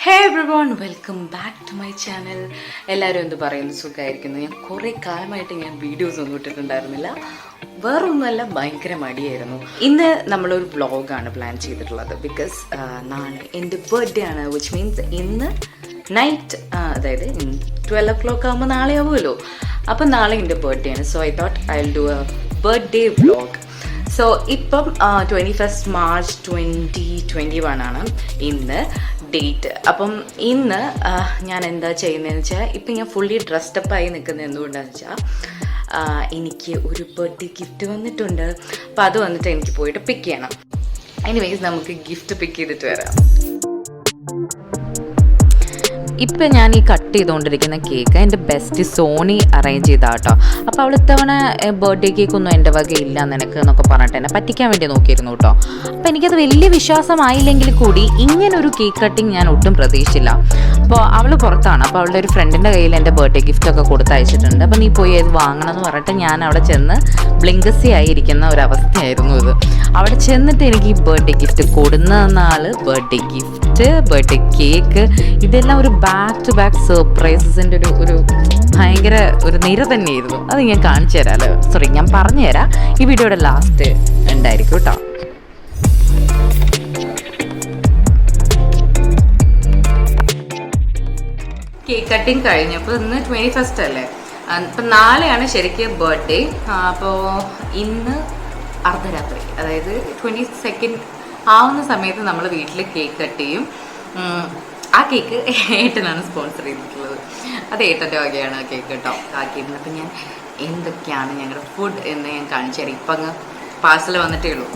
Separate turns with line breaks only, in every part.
Hey everyone, welcome back to my channel. എല്ലാവരും എന്ത് പറയുന്നു? സുഖമായിരിക്കുന്നു. ഞാൻ കുറേ കാലമായിട്ട് വീഡിയോസ് ഒന്നും ഇട്ടിട്ടുണ്ടായിരുന്നില്ല. വേറൊന്നുമല്ല, ഭയങ്കര മടിയായിരുന്നു. ഇന്ന് നമ്മളൊരു വ്ളോഗാണ് പ്ലാൻ ചെയ്തിട്ടുള്ളത്. ബിക്കോസ് നാളെ എൻ്റെ ബർത്ത്ഡേ ആണ്. വിച്ച് മീൻസ് ഇന്ന് നൈറ്റ്, അതായത് 12 o'clock ആകുമ്പോൾ നാളെ ആവുമല്ലോ. അപ്പം നാളെ എൻ്റെ ബർത്ത്ഡേ ആണ്. So I thought I will do A birthday vlog. So ഇപ്പം 21st March 2021 ആണ് ഇന്ന് ഡേറ്റ്. അപ്പം ഇന്ന് ഞാൻ എന്താ ചെയ്യുന്നതെന്ന് വെച്ചാൽ, ഇപ്പം ഞാൻ ഫുള്ളി ഡ്രസ്ഡപ്പായി നിൽക്കുന്നത് എന്തുകൊണ്ടാണെന്ന് വെച്ചാൽ, എനിക്ക് ഒരു ബർത്ത്ഡേ ഗിഫ്റ്റ് വന്നിട്ടുണ്ട്. അപ്പം അത് വന്നിട്ട് എനിക്ക് പോയിട്ട് പിക്ക് ചെയ്യണം. എനിവേസ് നമുക്ക് ഗിഫ്റ്റ് പിക്ക് ചെയ്തിട്ട് വരാം. ഇപ്പം ഞാൻ ഈ കട്ട് ചെയ്തുകൊണ്ടിരിക്കുന്ന കേക്ക് എൻ്റെ ബെസ്റ്റ് സോണി അറേഞ്ച് ചെയ്താൽ കേട്ടോ. അപ്പോൾ അവൾ ഇത്തവണ ബർത്ത്ഡേ കേക്കൊന്നും എൻ്റെ വക ഇല്ല നിനക്ക് എന്നൊക്കെ പറഞ്ഞിട്ട് എന്നെ പറ്റിക്കാൻ വേണ്ടി നോക്കിയിരുന്നു കേട്ടോ. അപ്പോൾ എനിക്കത് വലിയ വിശ്വാസമായില്ലെങ്കിൽ കൂടി ഇങ്ങനൊരു കേക്ക് കട്ടിങ് ഞാൻ ഒട്ടും പ്രതീക്ഷിച്ചില്ല. അപ്പോൾ അവൾ പുറത്താണ്. അപ്പോൾ അവളുടെ ഒരു ഫ്രണ്ടിൻ്റെ കയ്യിൽ എൻ്റെ ബർത്ത്ഡേ ഗിഫ്റ്റൊക്കെ കൊടുത്തയച്ചിട്ടുണ്ട്. അപ്പോൾ നീ പോയി അത് വാങ്ങണം എന്ന് പറഞ്ഞിട്ട് ഞാൻ അവിടെ ചെന്ന് ബ്ലിങ്കസി ആയിരിക്കുന്ന ഒരവസ്ഥയായിരുന്നു ഇത്. അവിടെ ചെന്നിട്ട് എനിക്ക് ഈ ബർത്ത്ഡേ ഗിഫ്റ്റ് കൊടുന്ന ആൾ, ബർത്ത്ഡേ ഗിഫ്റ്റ്, ബർത്ത്ഡേ കേക്ക്, ഇതെല്ലാം ഒരു ബാക്ക് ടു ബാക്ക് സർപ്രൈസസിൻ്റെ ഒരു ഭയങ്കര ഒരു നിര തന്നെയായിരുന്നു. അത് ഞാൻ കാണിച്ചു തരാമല്ലോ. സോറി, ഞാൻ പറഞ്ഞു തരാം. ഈ വീഡിയോയുടെ ലാസ്റ്റ് ഉണ്ടായിരിക്കും കേട്ടോ. കേക്ക് കട്ടിങ് കഴിഞ്ഞപ്പോൾ ഇന്ന് 21st അല്ലേ. ഇപ്പം നാളെയാണ് ശരിക്കും ബർത്ത്ഡേ. അപ്പോൾ ഇന്ന് അർദ്ധരാത്രി, അതായത് 22nd ആവുന്ന സമയത്ത് നമ്മൾ വീട്ടിൽ കേക്ക് കട്ട് ചെയ്യും. ആ കേക്ക് ഏട്ടനാണ് സ്പോൺസർ ചെയ്തിട്ടുള്ളത്. അത് ഏട്ടൻ്റെ വകയാണ് ആ കേക്ക് കേട്ടോ ആക്കിയിരുന്നത്. അപ്പം ഞാൻ എന്തൊക്കെയാണ് ഞങ്ങളുടെ ഫുഡ് എന്ന് ഞാൻ കാണിച്ചു തരാം. ഇപ്പം അങ്ങ് പാഴ്സൽ വന്നിട്ടേ ഉള്ളൂ.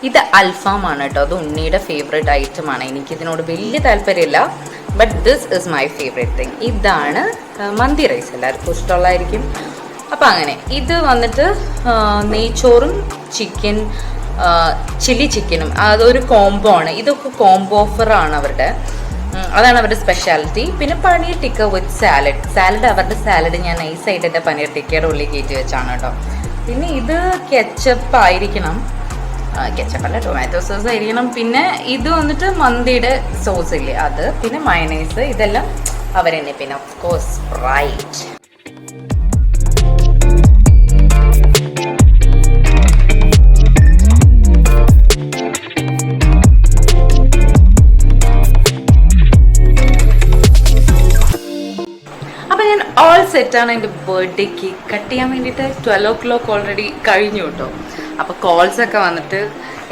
ഇത് അൽഫാമാണ് കേട്ടോ. അത് ഉണ്ണിയുടെ ഫേവറേറ്റ് ഐറ്റമാണ്. എനിക്കിതിനോട് വലിയ താല്പര്യമില്ല, but this is my favourite thing. ഇതാണ് മന്തി റൈസ്, എല്ലാവർക്കും ഇഷ്ടമുള്ളതായിരിക്കും. അപ്പം അങ്ങനെ ഇത് വന്നിട്ട് നെയ്ച്ചോറും ചിക്കൻ, ചില്ലി ചിക്കനും, അതൊരു കോംബോ ആണ്. ഇതൊക്കെ കോംബോ ഓഫറാണ് അവരുടെ, അതാണ് അവരുടെ സ്പെഷ്യാലിറ്റി. പിന്നെ പനീർ ടിക്ക വിത്ത് സാലഡ് അവരുടെ സാലഡ് ഞാൻ നൈസായിട്ട് എൻ്റെ പനീർ ടിക്കയുടെ ഉള്ളിൽ കയറ്റി വെച്ചാണ് കേട്ടോ. പിന്നെ ഇത് കെച്ചപ്പ് ആയിരിക്കണം, കെച്ചപ്പല്ല ടൊമാറ്റോ സോസ് ആയിരിക്കണം. പിന്നെ ഇത് വന്നിട്ട് മന്തിയുടെ സോസ് ഇല്ലേ അത്, പിന്നെ മയണൈസ്, ഇതെല്ലാം അവരെന്നെ. പിന്നെ ഓഫ് കോഴ്സ് സ്പ്രൈറ്റ്. ഓൾ സെറ്റാണ്. എൻ്റെ ബർത്ത്ഡേ കേക്ക് കട്ട് ചെയ്യാൻ വേണ്ടിയിട്ട് 12 o'clock ഓൾറെഡി കഴിഞ്ഞു കേട്ടോ. അപ്പോൾ കോൾസൊക്കെ വന്നിട്ട്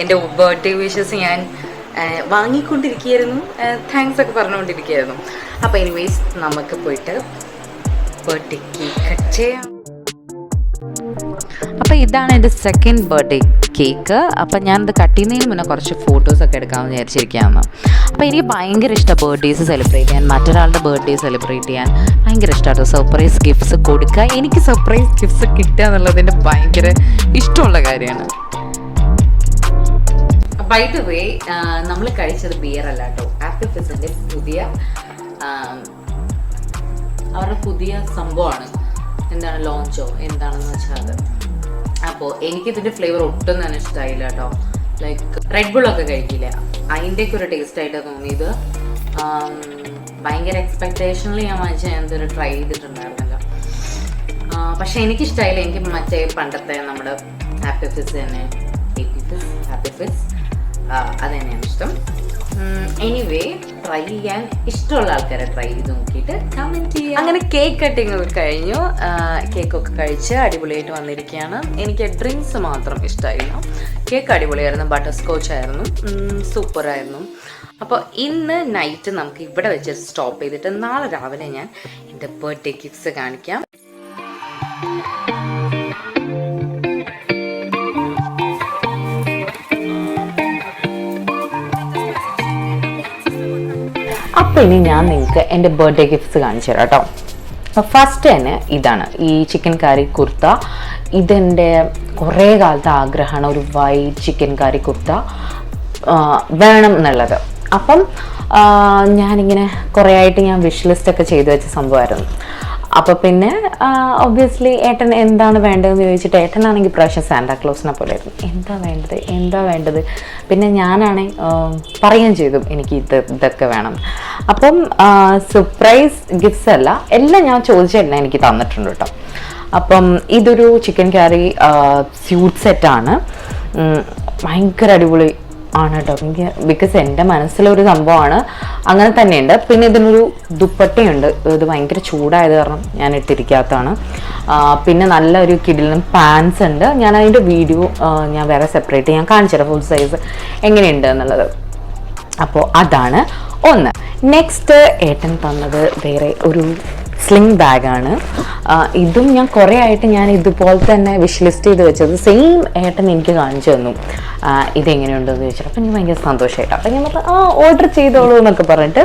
എൻ്റെ ബർത്ത്ഡേ വിഷസ് ഞാൻ വാങ്ങിക്കൊണ്ടിരിക്കുകയായിരുന്നു, താങ്ക്സ് ഒക്കെ പറഞ്ഞുകൊണ്ടിരിക്കുകയായിരുന്നു. അപ്പോൾ എനിവേസ് നമുക്ക് പോയിട്ട് ബർത്ത്ഡേ കേക്ക് കട്ട് ചെയ്യാം. അപ്പോൾ ഇതാണ് എൻ്റെ സെക്കൻഡ് ബർത്ത്ഡേ കേക്ക്. അപ്പം ഞാനത് കട്ട് ചെയ്യുന്നതിന് മുന്നേ കുറച്ച് ഫോട്ടോസൊക്കെ എടുക്കാമെന്ന് വിചാരിച്ചിരിക്കുകയാണ്. അപ്പോൾ എനിക്ക് ഭയങ്കര ഇഷ്ടമാണ് ബർത്ത്ഡേസ് സെലിബ്രേറ്റ് ചെയ്യാൻ, മറ്റൊരാളുടെ ബർത്ത്ഡേ സെലിബ്രേറ്റ് ചെയ്യാൻ ഭയങ്കര ഇഷ്ടമാണ്. സർപ്രൈസ് ഗിഫ്റ്റ്സ് കൊടുക്കുക, എനിക്ക് സർപ്രൈസ് ഗിഫ്റ്റ്സ് കിട്ടുക എന്നുള്ളതിൻ്റെ ഭയങ്കര ഇഷ്ടമുള്ള കാര്യമാണ്. ബൈ ദ വേ, നമ്മൾ കഴിച്ചത് ബിയർ അല്ല കേട്ടോ. ആപ്പിൾ ഫിസിൻ്റെ അവരുടെ പുതിയ സംഭവമാണ്. എന്താണ്, ലോഞ്ചോ എന്താണെന്ന് വെച്ചാൽ അത്. അപ്പോൾ എനിക്കിതിൻ്റെ ഫ്ലേവർ ഒട്ടും തന്നെ ഇഷ്ടമായില്ല കേട്ടോ. ലൈക്ക് റെഡ് ബുള്ളൊക്കെ കഴിക്കില്ല, അതിൻ്റെയൊക്കെ ഒരു ടേസ്റ്റ് ആയിട്ടാണ് തോന്നിയത്. ഭയങ്കര എക്സ്പെക്ടേഷനിൽ ഞാൻ വാങ്ങിച്ചാൽ ഞാൻ ഇതൊരു ട്രൈ ചെയ്തിട്ടുണ്ടായിരുന്നല്ലോ. പക്ഷെ എനിക്കിഷ്ടമായില്ല. എനിക്ക് മറ്റേ പണ്ടത്തെ നമ്മുടെ ഹാപ്പി ഫിസ് തന്നെ, ഹാപ്പി ഫിസ്, അത് തന്നെയാണ് ഇഷ്ടം. എനിവേ, ട്രൈ ചെയ്യാൻ ഇഷ്ടമുള്ള ആൾക്കാരെ ട്രൈ ചെയ്ത് നോക്കിയിട്ട് കമൻറ്റ് ചെയ്യുക. അങ്ങനെ കേക്ക് കട്ടിങ് ഒക്കെ കഴിഞ്ഞു. കേക്കൊക്കെ കഴിച്ച് അടിപൊളിയായിട്ട് വന്നിരിക്കുകയാണ്. എനിക്ക് ഡ്രിങ്ക്സ് മാത്രം ഇഷ്ടമായിരുന്നു. കേക്ക് അടിപൊളിയായിരുന്നു, ബട്ടർ സ്കോച്ച് ആയിരുന്നു, സൂപ്പറായിരുന്നു. അപ്പോൾ ഇന്ന് നൈറ്റ് നമുക്ക് ഇവിടെ വെച്ച് സ്റ്റോപ്പ് ചെയ്തിട്ട് നാളെ രാവിലെ ഞാൻ എൻ്റെ ബർത്ത്ഡേ ഗിഫ്റ്റ്സ് കാണിക്കാം. അപ്പോൾ ഇനി ഞാൻ നിങ്ങൾക്ക് എൻ്റെ ബർത്ത്ഡേ ഗിഫ്റ്റ്സ് കാണിച്ചു തരാം കേട്ടോ. അപ്പോൾ ഫസ്റ്റ് തന്നെ ഇതാണ്, ഈ ചിക്കൻ കറി കുർത്ത. ഇതെൻ്റെ കുറേ കാലത്തെ ആഗ്രഹമാണ്, ഒരു വൈറ്റ് ചിക്കൻ കറി കുർത്ത വേണം എന്നുള്ളത്. അപ്പം ഞാനിങ്ങനെ കുറേ ആയിട്ട് ഞാൻ വിഷ് ലിസ്റ്റൊക്കെ ചെയ്തു വെച്ച സംഭവമായിരുന്നു.
അപ്പോൾ പിന്നെ ഒബ്വിയസ്ലി ഏട്ടൻ എന്താണ് വേണ്ടതെന്ന് ചോദിച്ചിട്ട് ഏട്ടനാണെങ്കിൽ പ്രാവശ്യം സാന്റാക്ലോസിനെ പോലെ ആയിരുന്നു, എന്താ വേണ്ടത്. പിന്നെ ഞാനാണ് പറയുകയും ചെയ്തു എനിക്ക് ഇതൊക്കെ വേണം. അപ്പം സർപ്രൈസ് ഗിഫ്റ്റ്സ് അല്ല, എല്ലാം ഞാൻ ചോദിച്ചെല്ലാം എനിക്ക് തന്നിട്ടുണ്ട് കേട്ടോ. അപ്പം ഇതൊരു ചിക്കൻ കറി സ്യൂട്ട് സെറ്റാണ്, ഭയങ്കര അടിപൊളി ആണ് കേട്ടോ. എനിക്ക് ബിക്കോസ് എൻ്റെ മനസ്സിലൊരു സംഭവമാണ്, അങ്ങനെ തന്നെയുണ്ട്. പിന്നെ ഇതിനൊരു ദുപ്പട്ടയുണ്ട്, ഇത് ഭയങ്കര ചൂടായത് കാരണം ഞാൻ ഇട്ടിരിക്കാത്തതാണ്. പിന്നെ നല്ലൊരു കിടിലൻ പാൻസ് ഉണ്ട്, ഞാൻ അതിൻ്റെ വീഡിയോ ഞാൻ വേറെ സെപ്പറേറ്റ് ഞാൻ കാണിച്ചു തരാം ഫുൾ സൈസ് എങ്ങനെയുണ്ട് എന്നുള്ളത്. അപ്പോൾ അതാണ് ഒന്ന്. നെക്സ്റ്റ് ഏട്ടൻ തന്നത് വേറെ ഒരു സ്ലിംഗ് ബാഗാണ്. ഇതും ഞാൻ കുറേ ആയിട്ട് ഞാൻ ഇതുപോലെ തന്നെ വിഷ് ലിസ്റ്റ് ചെയ്ത് വെച്ചത്, സെയിം ഏട്ടൻ എനിക്ക് കാണിച്ചു തന്നു ഇതെങ്ങനെയുണ്ടെന്ന് ചോദിച്ചിട്ട്. അപ്പം എനിക്ക് ഭയങ്കര സന്തോഷമായിട്ട്, അപ്പം ഞാൻ പറഞ്ഞു ഓർഡർ ചെയ്തോളൂ എന്നൊക്കെ പറഞ്ഞിട്ട്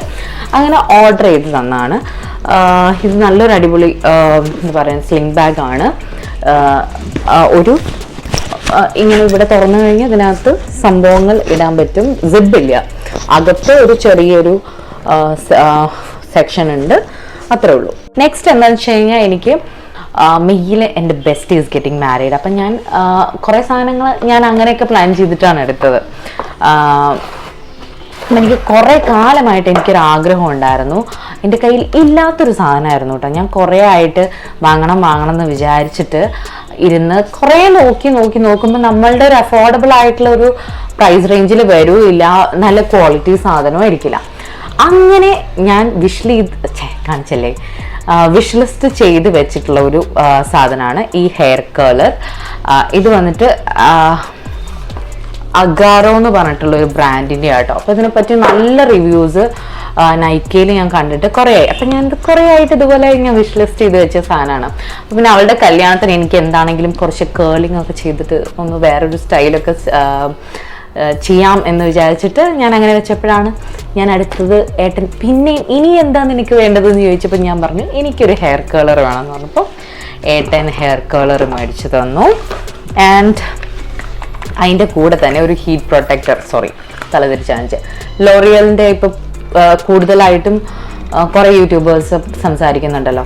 അങ്ങനെ ഓർഡർ ചെയ്ത് തന്നാണ്. ഇത് നല്ലൊരു അടിപൊളി എന്താ പറയുക സ്ലിംഗ് ബാഗാണ്. ഒരു ഇങ്ങനെ ഇവിടെ തുറന്നു കഴിഞ്ഞാൽ ഇതിനകത്ത് സംഭവങ്ങൾ ഇടാൻ പറ്റും, സിബില്ല, അകത്ത് ഒരു ചെറിയൊരു സെക്ഷൻ ഉണ്ട്, അത്രേ ഉള്ളൂ. നെക്സ്റ്റ് എന്താണെന്ന് വെച്ച് കഴിഞ്ഞാൽ എനിക്ക് മെയ്യിൽ എൻ്റെ ബെസ്റ്റ് ഈസ് ഗെറ്റിംഗ് മാരീഡ്. അപ്പം ഞാൻ കുറേ സാധനങ്ങൾ ഞാൻ അങ്ങനെയൊക്കെ പ്ലാൻ ചെയ്തിട്ടാണ് എടുത്തത്. എനിക്ക് കുറേ കാലമായിട്ട് എനിക്കൊരു ആഗ്രഹം ഉണ്ടായിരുന്നു, എൻ്റെ കയ്യിൽ ഇല്ലാത്തൊരു സാധനമായിരുന്നു കേട്ടോ. ഞാൻ കുറേ ആയിട്ട് വാങ്ങണം എന്ന് വിചാരിച്ചിട്ട് ഇരുന്ന് കുറേ നോക്കുമ്പോൾ നമ്മളുടെ ഒരു അഫോർഡബിൾ ആയിട്ടുള്ള ഒരു പ്രൈസ് റേഞ്ചിൽ വരില്ല, നല്ല ക്വാളിറ്റി സാധനവും ആയിരിക്കില്ല. അങ്ങനെ ഞാൻ കാണിച്ചല്ലേ വിഷ് ലിസ്റ്റ് ചെയ്ത് വെച്ചിട്ടുള്ള ഒരു സാധനമാണ് ഈ ഹെയർ കേളർ. ഇത് വന്നിട്ട് അഗാറോ എന്ന് പറഞ്ഞിട്ടുള്ള ഒരു ബ്രാൻഡിൻ്റെ ആട്ടോ. അപ്പോൾ ഇതിനെപ്പറ്റി നല്ല റിവ്യൂസ് നൈക്കയിൽ ഞാൻ കണ്ടിട്ട് കുറേ ആയി. അപ്പം ഞാൻ കുറേ ആയിട്ട് ഇതുപോലെ ഞാൻ വിഷ് ലിസ്റ്റ് ചെയ്ത് വെച്ച സാധനമാണ്. അപ്പം പിന്നെ അവളുടെ കല്യാണത്തിന് എനിക്ക് എന്താണെങ്കിലും കുറച്ച് കേളിംഗ് ഒക്കെ ചെയ്തിട്ട് ഒന്ന് വേറൊരു സ്റ്റൈലൊക്കെ ചെയ്യാം എന്ന് വിചാരിച്ചിട്ട് ഞാൻ അങ്ങനെ വെച്ചപ്പോഴാണ് ഞാൻ അടുത്തത് ഏട്ടൻ പിന്നെ ഇനി എന്താണ് എനിക്ക് വേണ്ടതെന്ന് ചോദിച്ചപ്പോൾ ഞാൻ പറഞ്ഞു എനിക്കൊരു ഹെയർ കേളർ വേണമെന്ന് പറഞ്ഞപ്പോൾ ഏട്ടൻ ഹെയർ കേളർ മേടിച്ചു തന്നു. ആൻഡ് അതിൻ്റെ കൂടെ തന്നെ ഒരു ഹീറ്റ് പ്രൊട്ടക്ടർ, തലതിരിച്ചാണ് ലോറിയലിൻ്റെ ഇപ്പോൾ കൂടുതലായിട്ടും കുറേ യൂട്യൂബേഴ്സ് സംസാരിക്കുന്നുണ്ടല്ലോ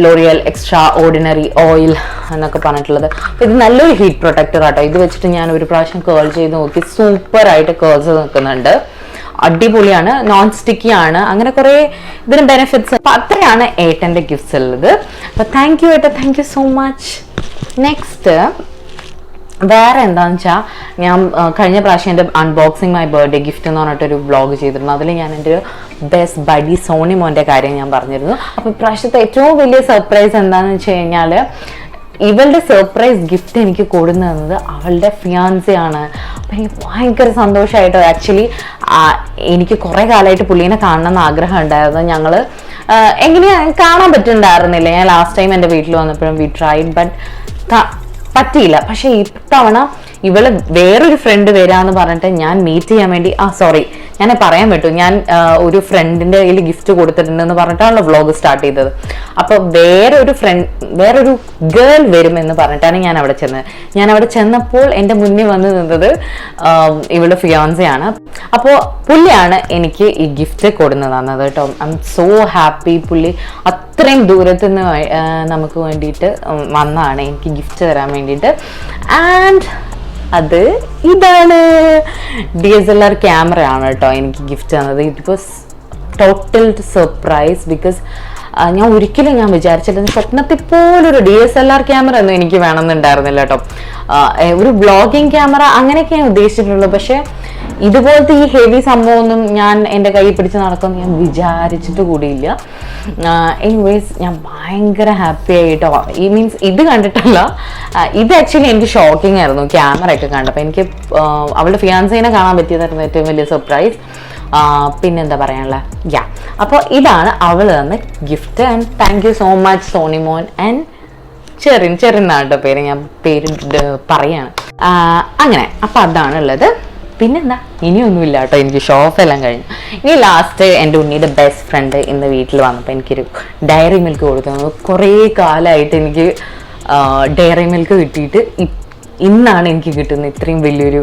ലോറിയൽ എക്സ്ട്രാ ഓർഡിനറി ഓയിൽ എന്നൊക്കെ പറഞ്ഞിട്ടുള്ളത്. ഇത് നല്ലൊരു ഹീറ്റ് പ്രൊട്ടക്ടർ ആട്ടോ. ഇത് വെച്ചിട്ട് ഞാൻ ഒരു പ്രാവശ്യം കേൾ ചെയ്ത് നോക്കി, സൂപ്പറായിട്ട് കേൾസ് നിൽക്കുന്നുണ്ട്, അടിപൊളിയാണ്, നോൺ സ്റ്റിക്കി ആണ്, അങ്ങനെ കുറേ ഇതിന് ബെനിഫിറ്റ്സ്. അപ്പം അത്രയാണ് ഏട്ടൻ്റെ ഗിഫ്റ്റ്സ് ഉള്ളത്. അപ്പം താങ്ക് യു ഏട്ടാ, thank you so much. Next വേറെ എന്താണെന്ന് വെച്ചാൽ ഞാൻ കഴിഞ്ഞ പ്രാവശ്യം എൻ്റെ അൺബോക്സിങ് മൈ ബർത്ത്ഡേ ഗിഫ്റ്റ് എന്ന് പറഞ്ഞിട്ടൊരു വ്ളോഗ് ചെയ്തിരുന്നു. അതിൽ ഞാൻ എൻ്റെ ഒരു ബെസ്റ്റ് ബഡി സോണി മോൻ്റെ കാര്യം ഞാൻ പറഞ്ഞിരുന്നു. അപ്പോൾ ഇപ്രാവശ്യത്തെ ഏറ്റവും വലിയ സർപ്രൈസ് എന്താണെന്ന് വെച്ച് കഴിഞ്ഞാൽ ഇവളുടെ സർപ്രൈസ് ഗിഫ്റ്റ് എനിക്ക് കൊടുന്നു തന്നത് അവളുടെ ഫിയാൻസി ആണ്. അപ്പം എനിക്ക് ഭയങ്കര സന്തോഷമായിട്ടോ. ആക്ച്വലി എനിക്ക് കുറേ കാലമായിട്ട് പുള്ളീനെ കാണണമെന്ന് ആഗ്രഹം ഉണ്ടായിരുന്നു. ഞങ്ങൾ എങ്ങനെയാണ് കാണാൻ പറ്റുന്നുണ്ടായിരുന്നില്ല. ഞാൻ ലാസ്റ്റ് ടൈം എൻ്റെ വീട്ടിൽ വന്നപ്പോഴും വി ട്രൈഡ് ബട്ട് പറ്റിയില്ല. പക്ഷെ ഇത്തവണ ഇവള് വേറൊരു ഫ്രണ്ട് വരാന്ന് പറഞ്ഞിട്ട് ഞാൻ മീറ്റ് ചെയ്യാൻ വേണ്ടി ഞാൻ പറയാൻ പറ്റൂ, ഞാൻ ഒരു ഫ്രണ്ടിന്റെ കയ്യിൽ ഗിഫ്റ്റ് കൊടുത്തിട്ടുണ്ടെന്ന് പറഞ്ഞിട്ടാണല്ലോ വ്ളോഗ് സ്റ്റാർട്ട് ചെയ്തത്. അപ്പൊ വേറൊരു ഗേൾ വരും എന്ന് പറഞ്ഞിട്ടാണ് ഞാൻ അവിടെ ചെന്നപ്പോൾ എൻ്റെ മുന്നിൽ വന്ന് നിന്നത് ഇവളുടെ ഫിയാൻസയാണ്. അപ്പോൾ പുള്ളിയാണ് എനിക്ക് ഈ ഗിഫ്റ്റ് കൊടുന്നു തന്നത് കേട്ടോ. I M so happy. പുള്ളി അത്രയും ദൂരത്തു നിന്ന് നമുക്ക് വേണ്ടിയിട്ട് വന്നതാണ് എനിക്ക് ഗിഫ്റ്റ് തരാൻ വേണ്ടിയിട്ട്. ആൻഡ് അത് ഇതാണ്, DSLR ക്യാമറ ആണ് കേട്ടോ എനിക്ക് ഗിഫ്റ്റ് തന്നത്. It was total surprise because ഞാൻ ഒരിക്കലും വിചാരിച്ചില്ല, സ്വപ്നത്തിൽ പോലൊരു DSLR ക്യാമറ ഒന്നും എനിക്ക് വേണമെന്നുണ്ടായിരുന്നില്ല കേട്ടോ. ഒരു വ്ളോഗിങ് ക്യാമറ അങ്ങനെയൊക്കെ ഞാൻ ഉദ്ദേശിച്ചിട്ടുള്ളൂ. പക്ഷെ ഇതുപോലത്തെ ഈ ഹെവി സംഭവമൊന്നും ഞാൻ എൻ്റെ കയ്യിൽ പിടിച്ച് നടക്കുമെന്ന് ഞാൻ വിചാരിച്ചിട്ട് കൂടിയില്ല. എനിവേസ് ഞാൻ ഭയങ്കര ഹാപ്പി ആയിട്ടോ. ഈ മീൻസ് ഇത് കണ്ടിട്ടല്ല, ഇത് ആക്ച്വലി എനിക്ക് ഷോക്കിംഗ് ആയിരുന്നു ക്യാമറ ഒക്കെ കണ്ടപ്പോൾ. എനിക്ക് അവളുടെ ഫിയാൻസേനെ കാണാൻ പറ്റിയതായിരുന്നു ഏറ്റവും വലിയ സർപ്രൈസ്. പിന്നെന്താ പറയാനുള്ള അപ്പോൾ ഇതാണ് അവൾ തന്ന ഗിഫ്റ്റ്. And thank you so much Sonimon and ചെറിനാട്ടോ പേര്, ഞാൻ പേര് പറയാണ് അങ്ങനെ. അപ്പം അതാണ് ഉള്ളത്. പിന്നെന്താ, ഇനിയൊന്നുമില്ല കേട്ടോ, എനിക്ക് ഷോപ്പ് എല്ലാം കഴിഞ്ഞു. ഇനി ലാസ്റ്റ് എൻ്റെ ഉണ്ണിയുടെ ബെസ്റ്റ് ഫ്രണ്ട് ഇന്ന് വീട്ടിൽ വന്നപ്പോൾ എനിക്കൊരു ഡയറി മിൽക്ക് കൊടുത്തു. കുറേ കാലമായിട്ട് എനിക്ക് ഡയറി മിൽക്ക് കിട്ടിയിട്ട് ഇന്നാണ് എനിക്ക് കിട്ടുന്നത് ഇത്രയും വലിയൊരു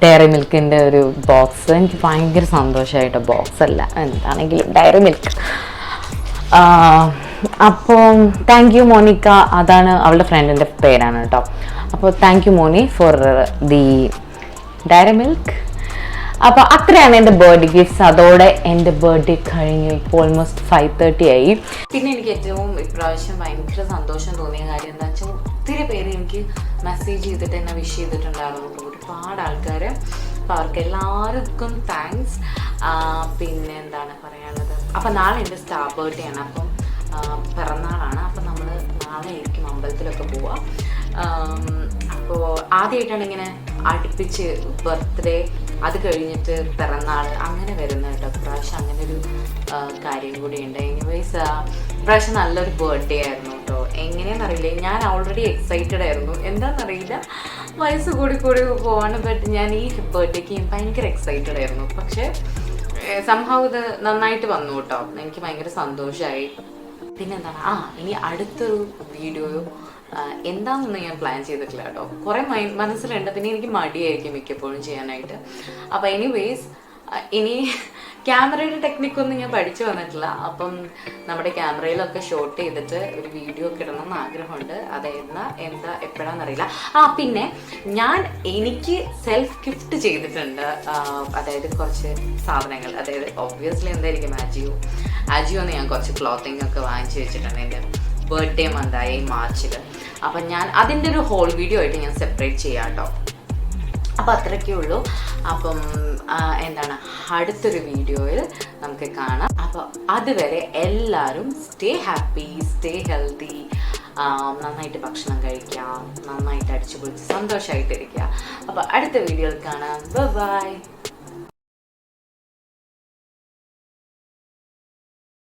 ഡയറി മിൽക്കിൻ്റെ ഒരു ബോക്സ്. എനിക്ക് ഭയങ്കര സന്തോഷമായിട്ട്, ബോക്സ് അല്ല എന്താണെങ്കിലും ഡയറി മിൽക്ക്. അപ്പോൾ താങ്ക് യു മോണിക്ക, അതാണ് അവളുടെ ഫ്രണ്ടിൻ്റെ പേരാണ് കേട്ടോ. അപ്പോൾ thank you Moni for the Dairy Milk. അപ്പോൾ അത്രയാണ് എൻ്റെ ബർത്ത്ഡേ ഗിഫ്റ്റ്സ്. അതോടെ എൻ്റെ ബർത്ത്ഡേ കഴിഞ്ഞു. ഇപ്പോൾ ഓൾമോസ്റ്റ് 5:30 ആയി. പിന്നെ എനിക്ക് ഏറ്റവും ഇപ്രാവശ്യം ഭയങ്കര സന്തോഷം തോന്നിയ കാര്യം എന്താ വെച്ചാൽ ഒത്തിരി പേര് എനിക്ക് മെസ്സേജ് ചെയ്തിട്ട് എന്നെ വിഷ് ചെയ്തിട്ടുണ്ടായിരുന്നു, ഒരുപാട് ആൾക്കാർ. അപ്പോൾ അവർക്ക് എല്ലാവർക്കും താങ്ക്സ്. പിന്നെ എന്താണ് പറയാനുള്ളത്, അപ്പം നാളെ എൻ്റെ സ്റ്റാർ ബർത്ത്ഡേ ആണ്, അപ്പം പിറന്നാളാണ്. അപ്പം നമ്മൾ നാളെ ആയിരിക്കും അമ്പലത്തിലൊക്കെ പോവുക. അപ്പോൾ ആദ്യമായിട്ടാണ് ഇങ്ങനെ അടുപ്പിച്ച് ബർത്ത്ഡേ, അത് കഴിഞ്ഞിട്ട് പിറന്നാൾ അങ്ങനെ വരുന്നത് കേട്ടോ. ഇപ്രാവശ്യം അങ്ങനെ ഒരു കാര്യം കൂടി ഉണ്ട്. എനിവേസ് ഇപ്രാവശ്യം നല്ലൊരു ബർത്ത്ഡേ ആയിരുന്നു കേട്ടോ. എങ്ങനെയാണെന്നറിയില്ല, ഞാൻ ഓൾറെഡി എക്സൈറ്റഡ് ആയിരുന്നു. എന്താണെന്നറിയില്ല, വയസ്സ് കൂടി പോവാണ്. ബട്ട് ഞാൻ ഈ ബർത്ത്ഡേക്ക് ഭയങ്കര എക്സൈറ്റഡ് ആയിരുന്നു. പക്ഷേ സംഭവം ഇത് നന്നായിട്ട് വന്നു കേട്ടോ. എനിക്ക് ഭയങ്കര സന്തോഷമായി. പിന്നെന്താണ്, ഇനി അടുത്തൊരു വീഡിയോയോ എന്താണെന്നൊന്നും ഞാൻ പ്ലാൻ ചെയ്തിട്ടില്ല കേട്ടോ. കുറേ മനസ്സിലുണ്ട്, പിന്നെ എനിക്ക് മടിയായിരിക്കും മിക്കപ്പോഴും ചെയ്യാനായിട്ട്. അപ്പോൾ എനിവേസ് ഇനി ക്യാമറയുടെ ടെക്നിക്കൊന്നും ഞാൻ പഠിച്ചു വന്നിട്ടില്ല. അപ്പം നമ്മുടെ ക്യാമറയിലൊക്കെ ഷൂട്ട് ചെയ്തിട്ട് ഒരു വീഡിയോ ഒക്കെ ഇടണം എന്ന് ആഗ്രഹമുണ്ട്. എന്താ എപ്പോഴാണെന്നറിയില്ല. പിന്നെ എനിക്ക് സെൽഫ് ഗിഫ്റ്റ് ചെയ്തിട്ടുണ്ട്. അതായത് കുറച്ച് സാധനങ്ങൾ, അതായത് ഒബ്വിയസ്ലി എന്തായിരിക്കും ആജിയോന്ന് ഞാൻ കുറച്ച് ക്ലോത്തിങ് ഒക്കെ വാങ്ങിച്ചു വെച്ചിട്ടുണ്ട് എൻ്റെ ബർത്ത്ഡേ മന്തായി മാർച്ചിൽ. അപ്പം ഞാൻ അതിൻ്റെ ഒരു ഹോൾ വീഡിയോ ആയിട്ട് ഞാൻ സെപ്പറേറ്റ് ചെയ്യാം കേട്ടോ. അപ്പം അത്രയ്ക്കേ ഉള്ളൂ. അപ്പം എന്താണ്, അടുത്തൊരു വീഡിയോയിൽ നമുക്ക് കാണാം. അപ്പോൾ അതുവരെ എല്ലാവരും സ്റ്റേ ഹാപ്പി, സ്റ്റേ ഹെൽത്തി, നന്നായിട്ട് ഭക്ഷണം കഴിക്കുക, നന്നായിട്ട് അടിച്ചു പൊളിച്ച് സന്തോഷമായിട്ടിരിക്കുക. അപ്പോൾ അടുത്ത വീഡിയോയിൽ കാണാം. ബൈ.